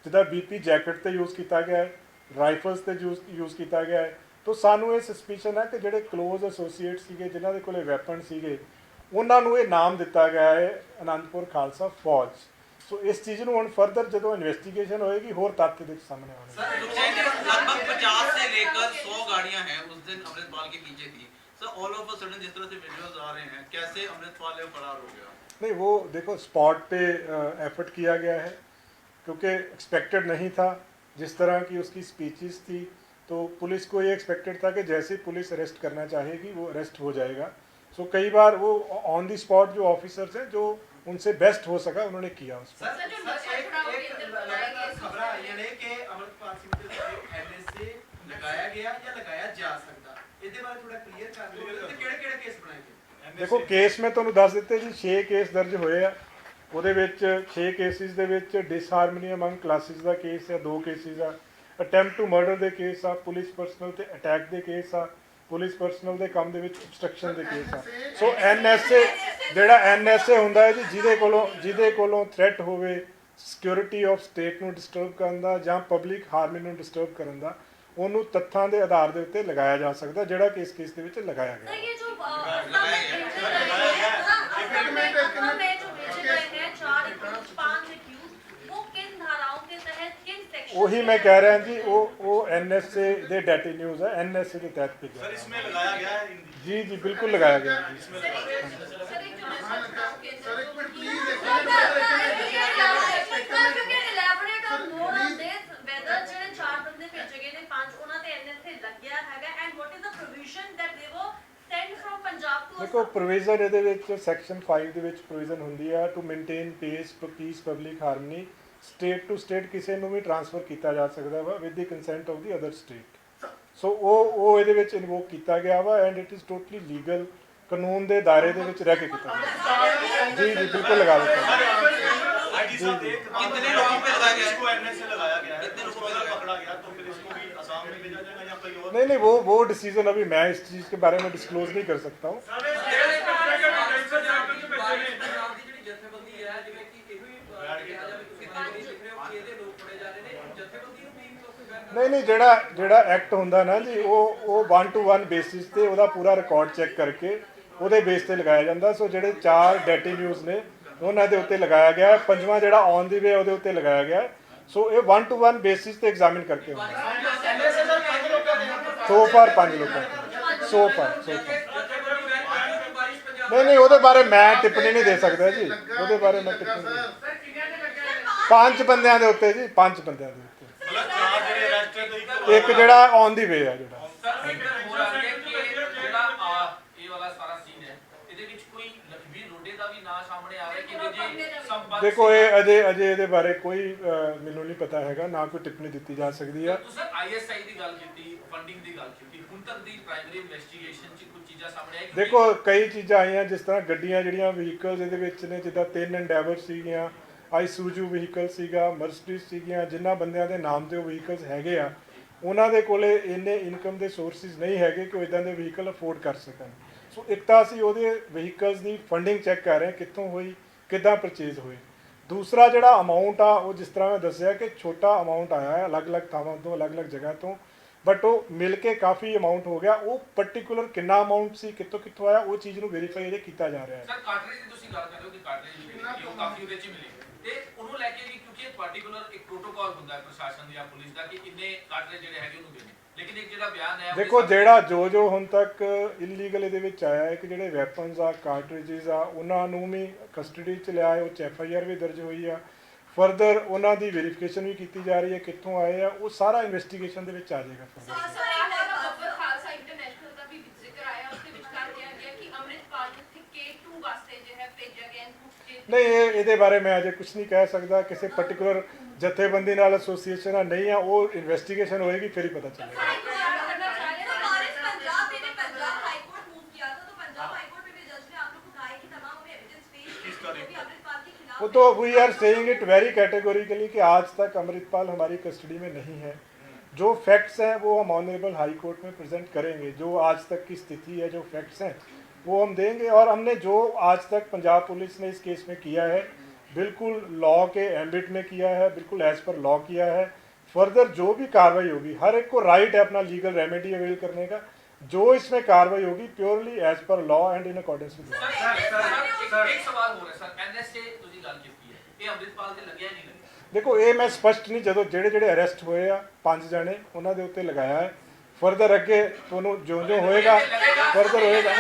ਜਿੱਦਾਂ BP ਜੈਕਟ ਤੇ ਯੂਜ਼ ਕੀਤਾ ਗਿਆ ਹੈ, ਰਾਈਫਲਸ ਤੇ ਯੂਜ਼ ਕੀਤਾ ਗਿਆ ਹੈ। तो सानू ये सस्पिशन है कि ਜਿਹੜੇ क्लोज एसोसीएट ਸੀਗੇ ਜਿਨ੍ਹਾਂ ਦੇ ਕੋਲੇ ਵੈਪਨ ਸੀਗੇ ਉਹਨਾਂ ਨੂੰ ਇਹ ਨਾਮ ਦਿੱਤਾ ਗਿਆ ਹੈ ਅਨੰਦਪੁਰ ਖਾਲਸਾ ਫੌਜ। सो इस चीज़ ਨੂੰ ਹੁਣ फर्दर ਜਦੋਂ इन्वेस्टिगेशन होएगी और तथ्य देख सामने आएंगे। सर लगभग 50 से लेकर 100 गाड़ियां हैं उस दिन अमृतपाल के पीछे थी। Sir all of a sudden जिस तरह से वीडियोस आ रहे हैं, कैसे अमृतपाल फरार हो गया? नहीं वो देखो स्पॉट पे एफर्ट किया गया है क्योंकि एक्सपेक्टेड नहीं था जिस तरह की उसकी स्पीचेस थी, तो पुलिस को ये एक्सपेक्टेड था कि जैसे ही पुलिस अरेस्ट करना चाहेगी वो अरेस्ट हो जाएगा। सो कई बार वो ऑन दी स्पॉट जो ऑफिसर्स हैं जो उनसे बेस्ट हो सका उन्होंने किया उसको। खबर आई है कि अमृतपाल सिंह ਦੇ ਉੱਤੇ NSA लगाया गया या लगाया जा ਸਕਦਾ, ਇਹਦੇ ਬਾਰੇ ਥੋੜਾ ਕਲੀਅਰ ਕਰ ਦਿਓ ਤੇ ਕਿਹੜੇ-ਕਿਹੜੇ ਕੇਸ ਬਣਾਏ ਗਏ? देखो केस में ਤੁਹਾਨੂੰ ਦੱਸ ਦਿੱਤੇ ਜੀ 6 ਕੇਸ ਦਰਜ ਹੋਏ ਆ, ਉਹਦੇ ਵਿੱਚ 6 ਕੇਸਿਸ ਦੇ ਵਿੱਚ ਡਿਸਹਾਰਮਨੀ ਅਮੰਗ ਕਲਾਸਿਸ ਦਾ ਕੇਸ ਹੈ, 2 ਕੇਸਿਸ ਆ ਅਟੈਂਪਟ ਟੂ ਮਰਡਰ ਦੇ ਕੇਸ ਆ, ਪੁਲਿਸ ਪਰਸਨਲ ਤੇ ਅਟੈਕ ਦੇ ਕੇਸ ਆ, ਪੁਲਿਸ ਪਰਸਨਲ ਦੇ ਕੰਮ ਦੇ ਵਿੱਚ obstruction ਦੇ ਕੇਸ ਆ। ਸੋ NSA ਜਿਹੜਾ NSA ਹੁੰਦਾ ਹੈ ਜੀ ਜਿਹਦੇ ਕੋਲੋਂ ਥ੍ਰੈਟ ਹੋਵੇ ਸਿਕਿਉਰਿਟੀ ਆਫ ਸਟੇਟ ਨੂੰ ਡਿਸਟਰਬ ਕਰਨ ਦਾ ਜਾਂ ਪਬਲਿਕ ਹਾਰਮਨੀ ਨੂੰ ਡਿਸਟਰਬ ਕਰਨ ਦਾ, ਉਹਨੂੰ ਤੱਥਾਂ ਦੇ ਆਧਾਰ ਦੇ ਉੱਤੇ ਲਗਾਇਆ ਜਾ ਸਕਦਾ, ਜਿਹੜਾ ਕਿ ਇਸ ਕੇਸ ਦੇ ਵਿੱਚ ਲਗਾਇਆ ਗਿਆ। ਉਹੀ ਮੈਂ ਕਹਿ ਰਿਹਾ ਜੀ, ਉਹ NSA ਦੇ ਡੈਟੀ ਨਿਊਜ਼ ਹੈ, NSA ਦੇ ਤਹਿਤ ਭੇਜਿਆ सर इसमें लगाया गया है ਜੀ ਜੀ ਬਿਲकुल ਲਗਾਇਆ ਗਿਆ ਜੀ। ਸਰ ਇੱਕ ਮਿੰਟ ਪਲੀਜ਼ ਜਿਹੜੇ 4 ਬੰਦੇ ਭੇਜੇ ਗਏ ਨੇ 5 ਉਹਨਾਂ ਤੇ NSA ਲੱਗਿਆ ਹੈਗਾ and what is the provision that they were send from Punjab to ਦੇਖੋ ਪ੍ਰੋਵੀਜ਼ਨ ਇਹਦੇ ਵਿੱਚ ਸੈਕਸ਼ਨ 5 ਦੇ ਵਿੱਚ ਪ੍ਰੋਵੀਜ਼ਨ ਹੁੰਦੀ ਆ to maintain peace public harmony, state to state ਕਿਸੇ ਨੂੰ ਵੀ ਟ੍ਰਾਂਸਫਰ ਕੀਤਾ ਜਾ ਸਕਦਾ ਵਾ with the consent of the other state. So ਉਹ ਇਹਦੇ ਵਿੱਚ ਇਨਵੋਕ ਕੀਤਾ ਗਿਆ ਵਾ and it is totally legal, ਕਾਨੂੰਨ ਦੇ ਦਾਇਰੇ ਦੇ ਵਿੱਚ ਰਹਿ ਕੇ ਕੀਤਾ ਗਿਆ। ਜੀ ਜੀ ਬਿਲकुल लगा देते हैं। आईटी साहब कितने लोगों पे लगाया गया है? इसको एनएसए लगाया गया है, कितने लोगों इसको पे अगर लगाया? पकड़ा गया तो फिर इसको भी असम में भेजा जाएगा या कहीं और? नहीं वो डिसीजन अभी मैं इस चीज़ के बारे में डिस्क्लोज नहीं कर सकता हूँ। ਨਹੀਂ ਜਿਹੜਾ ਐਕਟ ਹੁੰਦਾ ਨਾ ਜੀ ਉਹ 1 to 1 ਬੇਸਿਸ ਤੇ ਉਹਦਾ ਪੂਰਾ ਰਿਕਾਰਡ ਚੈੱਕ ਕਰਕੇ ਉਹਦੇ ਬੇਸ ਤੇ ਲਗਾਇਆ ਜਾਂਦਾ। ਸੋ ਜਿਹੜੇ 4 ਡੈਟੀ ਨਿਊਜ਼ ਨੇ ਉਹਨਾਂ ਦੇ ਉੱਤੇ ਲਗਾਇਆ ਗਿਆ ਹੈ, 5ਵਾਂ ਜਿਹੜਾ ਔਨ ਦੀ ਵੇ ਉਹਦੇ ਉੱਤੇ ਲਗਾਇਆ ਗਿਆ ਹੈ। ਸੋ ਇਹ 1 to 1 ਬੇਸਿਸ ਤੇ ਐਗਜ਼ਾਮਿਨ ਕਰਕੇ ਹੁੰਦਾ ਸੋ ਫਾਰ 5 ਲੋਕਾਂ ਸੋ ਫਾਰ ਨਹੀਂ ਉਹਦੇ ਬਾਰੇ ਮੈਂ ਟਿੱਪਣੀ ਨਹੀਂ ਦੇ ਸਕਦਾ ਜੀ, ਉਹਦੇ ਬਾਰੇ ਮੈਂ ਟਿੱਪਣੀ ਨਹੀਂ। 5 ਬੰਦਿਆਂ ਦੇ ਉੱਤੇ ਜੀ, 5 ਬੰਦਿਆਂ ਦੇ ਉੱਤੇ, मतलब 4 ਜਿਹੜੇ ਅਰੈਸਟ ਹੈ ਤੇ ਇੱਕ ਜਿਹੜਾ ਔਨ ਦੀ ਵੇ ਆ ਜਿਹੜਾ। ਸਰ ਇੱਕ ਹੋਰ ਆ ਗਿਆ ਕਿ ਜਿਹੜਾ ਇਹ ਵਾਲਾ ਸਾਰਾ ਸੀਨ ਹੈ ਇਹਦੇ ਵਿੱਚ ਕੋਈ ਲਖਬੀਰ ਰੋਡੇ ਦਾ ਵੀ ਨਾਂ ਸਾਹਮਣੇ ਆ ਰਿਹਾ ਕਿ ਜੇ ਸੰਪਰਕ ਦੇਖੋ ਇਹ ਅਜੇ ਇਹਦੇ ਬਾਰੇ ਕੋਈ ਮੈਨੂੰ ਨਹੀਂ ਪਤਾ ਹੈਗਾ, ਨਾ ਕੋਈ ਟਿੱਪਣੀ ਦਿੱਤੀ ਜਾ ਸਕਦੀ ਆ। ਤੁਸੀਂ ISI ਦੀ ਗੱਲ ਕੀਤੀ, ਫੰਡਿੰਗ ਦੀ ਗੱਲ ਕੀਤੀ, ਹੁਣ ਤੱਕ ਦੀ ਪ੍ਰਾਇਮਰੀ ਇਨਵੈਸਟੀਗੇਸ਼ਨ 'ਚ ਕੁਝ ਚੀਜ਼ਾਂ ਸਾਹਮਣੇ ਆਈ? ਦੇਖੋ ਕਈ ਚੀਜ਼ਾਂ ਆਈਆਂ, ਜਿਸ ਤਰ੍ਹਾਂ ਗੱਡੀਆਂ ਜਿਹੜੀਆਂ ਵਹੀਕਲਸ ਇਹਦੇ ਵਿੱਚ ਨੇ, ਜਿੱਦਾਂ 3 ਐਂਡੈਵਰ ਸੀਗੀਆਂ, ਆਈਸੂਜੂ ਵਹੀਕਲ ਸੀਗਾ, ਮਰਸਡੀਜ਼ ਸੀਗੀਆਂ, ਜਿਨ੍ਹਾਂ ਬੰਦਿਆਂ ਦੇ ਨਾਮ ਤੇ ਉਹ ਵਹੀਕਲਸ ਹੈਗੇ ਆ ਉਹਨਾਂ ਦੇ ਕੋਲੇ ਇੰਨੇ ਇਨਕਮ ਦੇ ਸੋਰਸਿਸ ਨਹੀਂ ਹੈਗੇ ਕਿ ਉਹ ਇਦਾਂ ਦੇ ਵਹੀਕਲ ਅਫੋਰਡ ਕਰ ਸਕਣ। ਸੋ ਇੱਕ ਤਾਂ ਅਸੀਂ ਉਹਦੇ ਵਹੀਕਲਸ ਦੀ ਫੰਡਿੰਗ ਚੈੱਕ ਕਰ ਰਹੇ ਕਿੱਥੋਂ ਹੋਈ, ਕਿੱਦਾਂ ਪਰਚੇਜ਼ ਹੋਏ। ਦੂਸਰਾ ਜਿਹੜਾ ਅਮਾਊਂਟ ਆ ਉਹ ਜਿਸ ਤਰ੍ਹਾਂ ਮੈਂ ਦੱਸਿਆ ਕਿ ਛੋਟਾ ਅਮਾਊਂਟ ਆਇਆ ਹੈ ਅਲੱਗ-ਅਲੱਗ ਥਾਵਾਂ ਤੋਂ, ਅਲੱਗ-ਅਲੱਗ ਜਗ੍ਹਾ ਤੋਂ, ਬਟ ਉਹ ਮਿਲ ਕੇ ਕਾਫੀ ਅਮਾਊਂਟ ਹੋ ਗਿਆ। ਉਹ ਪਾਰਟਿਕੂਲਰ ਕਿੰਨਾ ਅਮਾਊਂਟ ਸੀ, ਕਿੱਥੋਂ ਆਇਆ, ਉਹ ਚੀਜ਼ ਨੂੰ ਵੈਰੀਫਾਈ ਅਜੇ ਕੀਤਾ ਜਾ ਰਿਹਾ ਹੈ। ਸਰ ਕਾਟਰੇਜ ਦੀ ਤੁਸੀਂ ਗੱਲ ਕਰ ਰਹੇ ਹੋ ਕਿ ਕਾਟਰੇਜ ਜਿਹੜੀ ਉਹ ਕਾਫੀ ਉਹਦੇ 'ਚ ਮਿਲੀ ਤੇ ਉਹਨੂੰ ਲੈ ਕੇ ਵੀ ਕਿਉਂਕਿ ਇੱਕ ਪਾਰਟਿਕੂਲਰ ਇੱਕ ਪ੍ਰੋਟੋਕਾਲ ਹੁੰਦਾ ਹੈ ਪ੍ਰਸ਼ਾਸਨ ਜਾਂ ਪੁਲਿਸ ਦਾ ਕਿ ਇੰਨੇ ਕਾਟਰੇਜ ਜਿਹੜੇ ਹੈਗੇ ਉਹਨੂੰ ਦੇਣੇ, ਲੇਕਿਨ ਇੱਕ ਜਿਹੜਾ ਬਿਆਨ ਹੈ ਦੇਖੋ ਜਿਹੜਾ ਜੋ ਹੁਣ ਤੱਕ ਇਲੀਗਲ ਇਹਦੇ ਵਿੱਚ ਆਇਆ ਹੈ ਕਿ ਜਿਹੜੇ ਵੈਪਨਸ ਆ, ਕਾਰਟ੍ਰਿਜਸ ਆ, ਉਹਨਾਂ ਨੂੰ ਵੀ ਕਸਟਡੀ 'ਚ ਲਿਆ ਹੈ, ਉਹ 'ਚ FIR ਵੀ ਦਰਜ ਹੋਈ ਆ। ਫਰਦਰ ਉਹਨਾਂ ਦੀ ਵੈਰੀਫਿਕੇਸ਼ਨ ਵੀ ਕੀਤੀ ਜਾ ਰਹੀ ਹੈ ਕਿੱਥੋਂ ਆਏ ਆ, ਉਹ ਸਾਰਾ ਇਨਵੈਸਟੀਗੇਸ਼ਨ ਦੇ ਵਿੱਚ ਆ ਜਾਏਗਾ ਫਰਦਰ। ਖਾਲਸਾ ਇੰਟਰਨੈਸ਼ਨਲ ਦਾ ਵੀ ਜ਼ਿਕਰ ਆਇਆ, ਉਸ ਦੇ ਵਿੱਚ ਕਰ ਕਿਹਾ ਗਿਆ ਕਿ ਅੰਮ੍ਰਿਤਪਾਲ ਨੂੰ K2 ਵਾਸਤੇ ਜੋ ਹੈ ਭੇਜਿਆ ਗਿਆ। ਨਹੀਂ ਇਹਦੇ ਬਾਰੇ ਮੈਂ ਅਜੇ ਕੁਝ ਨਹੀਂ ਕਹਿ ਸਕਦਾ। ਕਿਸੇ ਪਾਰਟਿਕੂਲਰ ਜਥੇਬੰਦੀ ਨਾਲ ਐਸੋਸੀਏਸ਼ਨ ਆ ਨਹੀਂ ਆ, ਉਹ ਇਨਵੈਸਟੀਗੇਸ਼ਨ ਹੋਏਗੀ ਫਿਰ ਹੀ ਪਤਾ ਚੱਲੇਗਾ। वो तो we are saying it very categorically कि आज तक अमृतपाल हमारी कस्टडी में नहीं है। जो फैक्ट्स हैं वो हम ऑनरेबल हाई कोर्ट में प्रेजेंट करेंगे। जो आज तक की स्थिति है, जो फैक्ट्स हैं वो हम देंगे। और हमने जो आज तक पंजाब पुलिस ने इस केस में किया है बिल्कुल लॉ के एम्बिट में किया है, बिल्कुल एज पर लॉ किया है। फर्दर जो भी कार्रवाई होगी, हर एक को राइट है अपना लीगल रेमेडी अवेल करने का। जो इसमें कार्रवाई होगी purely as per law and in accordance with law. एक सवाल हो रहा है सर, NSA ਤੁਸੀਂ ਗੱਲ ਕੀਤੀ ਹੈ, ਇਹ ਅੰਮ੍ਰਿਤਪਾਲ ਦੇ ਲੱਗਿਆ ਨਹੀਂ ਲੱਗਿਆ? देखो ये मैं स्पष्ट नहीं, जो ਜਿਹੜੇ ਅਰੈਸਟ ਹੋਏ ਆ 5 ਜਣੇ ਉਹਨਾਂ ਦੇ ਉੱਤੇ ਲਗਾਇਆ ਹੈ। ਫਰਦਰ ਅੱਗੇ ਤੁਹਾਨੂੰ ਜੋ ਹੋਏਗਾ ਫਰਦਰ ਹੋਏਗਾ।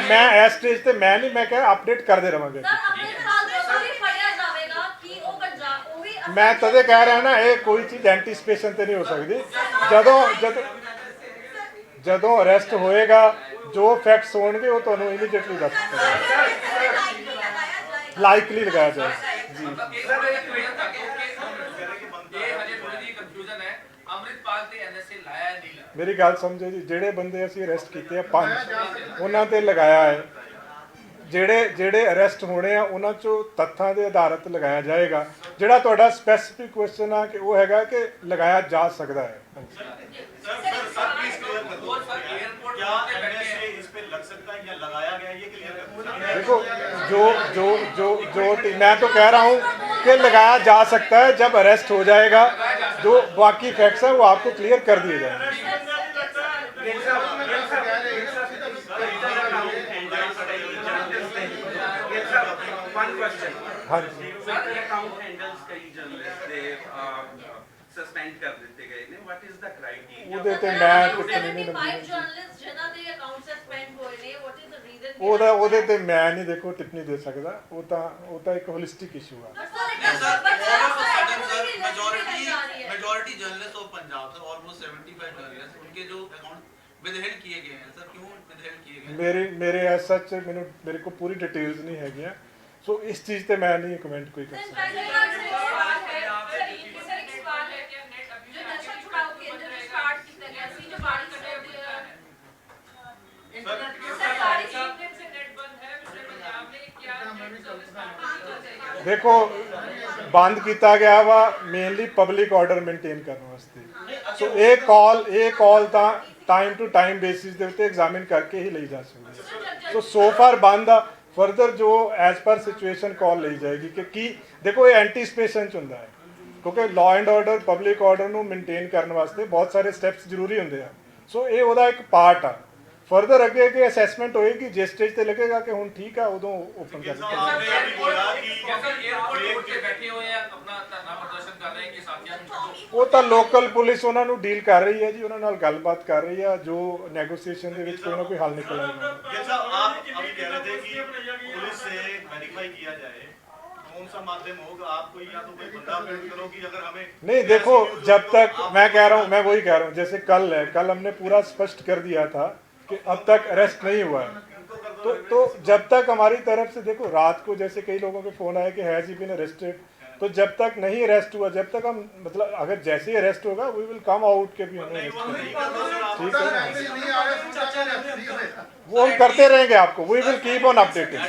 ਮੈਂ ਇਸ ਸਟੇਜ ਤੇ ਮੈਂ ਨਹੀਂ, ਮੈਂ ਕਿਹਾ ਅਪਡੇਟ ਕਰਦੇ ਰਵਾਂਗੇ। ਮੈਂ ਤਦੇ ਕਹਿ ਰਿਹਾ ਨਾ ਇਹ ਕੋਈ ਚੀਜ਼ ਐਂਟੀਸਪੇਸ਼ਨ ਤੇ ਨਹੀਂ ਹੋ ਸਕਦੀ। ਜਦੋਂ ਅਰੈਸਟ ਹੋਏਗਾ ਜੋ ਫੈਕਟਸ ਹੋਣਗੇ ਉਹ ਤੁਹਾਨੂੰ ਇਮੀਡੀਏਟਲੀ ਦੱਸ ਦਿੱਤਾ ਲਾਈਕਲੀ ਲਗਾਇਆ ਜਾਏਗਾ ਜੀ। ਮੇਰੀ ਗੱਲ ਸਮਝੋ ਜੀ, ਜਿਹੜੇ ਬੰਦੇ ਅਸੀਂ ਅਰੈਸਟ ਕੀਤੇ ਆ 5 ਉਹਨਾਂ ਤੇ ਲਗਾਇਆ ਹੈ। ਜਿਹੜੇ ਅਰੈਸਟ ਹੋਣੇ ਆ ਉਹਨਾਂ ਚੋਂ ਤੱਥਾਂ ਦੇ ਆਧਾਰਿਤ ਲਗਾਇਆ ਜਾਏਗਾ। ਜਿਹੜਾ ਤੁਹਾਡਾ ਸਪੈਸੀਫਿਕ ਕੁਐਸਚਨ ਆ ਕਿ ਉਹ ਹੈਗਾ ਕਿ ਲਗਾਇਆ ਜਾ ਸਕਦਾ ਹੈ। देखो जो मैं तो कह रहा हूँ कि लगाया जा सकता है। जब अरेस्ट हो जाएगा जो बाकी फैक्ट्स हैं वो आपको क्लियर कर दिए जाएंगे। हाँ जी ਸਸਪੈਂਡ ਕਰ ਦਿੱਤੇ ਗਏ ਨੇ, ਵਾਟ ਇਜ਼ ਦਾ ਕ੍ਰਾਈਟੇਰੀਆ? ਉਹਦੇ ਤੇ ਮੈਂ ਟਿੱਪਣੀ ਨਹੀਂ 75 ਲੰਦੀ ਜਰਨਲਿਸਟ ਜਿਨ੍ਹਾਂ ਦੇ ਅਕਾਊਂਟ ਸਸਪੈਂਡ ਹੋਏ ਨੇ, ਵਾਟ ਇਜ਼ ਦ ਰੀਜ਼ਨ? ਉਹਦੇ ਤੇ ਮੈਂ ਨਹੀਂ ਦੇਖੋ ਟਿੱਪਣੀ ਦੇ ਸਕਦਾ। ਉਹ ਤਾਂ ਇੱਕ ਹੋਲਿਸਟਿਕ ਇਸ਼ੂ ਆ। majority journalists of Punjab, sir, almost 75 journalists, उनके जो account withheld किए गए हैं, सर क्यों withheld किए गए हैं? ਮੇਰੇ ਐਸ ਸੱਚ ਮੇਰੇ को पूरी डिटेल्स नहीं हैगियां, सो इस चीज़ पे मैं नहीं कमेंट कोई कर सकता। देखो बंद किया गया वा मेनली पब्लिक ऑर्डर मेनटेन करने वास्ते, सो ये call time to time basis के उत्ते एग्जामिन करके ही ली जा सकती है। सो फार बंद आ, फर्दर जो एज पर सिचुएशन कॉल ली जाएगी कि देखो ये एंटीसिपेशन च हुंदा है, क्योंकि law and order public order नूं मेनटेन करने वास्ते बहुत सारे स्टैप्स जरूरी होंदे आ। सो ये उहदा एक पार्ट आ। फर्दर अगे कि असैसमेंट होएगी, जिस स्टेज ते लगेगा कि हुण ठीक है उदों ओपन कर जैसा आपने अभी बोला कि एयरपोर्ट रोड पे बैठे हुए हैं, अपना धरना प्रदर्शन कर रहे हैं कि साथियों को छोड़ो। वो तो लोकल पुलिस उन्होंने डील कर रही है जी, उन्होंने गलबात कर रही है, जो नेगोशिएशन के कोई ना कोई हल निकल आएगा। जैसा आप अभी कह रहे थे कि पुलिस से वेरीफाई किया जाए, कौन सा माध्यम होगा? आप कोई या तो कोई बंदा अपडेट करो कि अगर हमें नहीं देखो, जब तक मैं कह रहा हूँ, मैं वही कह रहा हूँ, जैसे कल है, कल हमने पूरा स्पष्ट कर दिया था कि अब तक अरेस्ट नहीं हुआ है। तो जब तक हमारी तरफ से देखो, रात को जैसे कई लोगों के फोन आए कि हैज ही बीन अरेस्टेड, तो जब तक नहीं अरेस्ट हुआ, जब तक हम मतलब अगर जैसे ही अरेस्ट होगा वी विल कम आउट के भी हमें अरेस्ट करेंगे, ठीक है ना? वो हम करते रहेंगे आपको, we will keep on updating.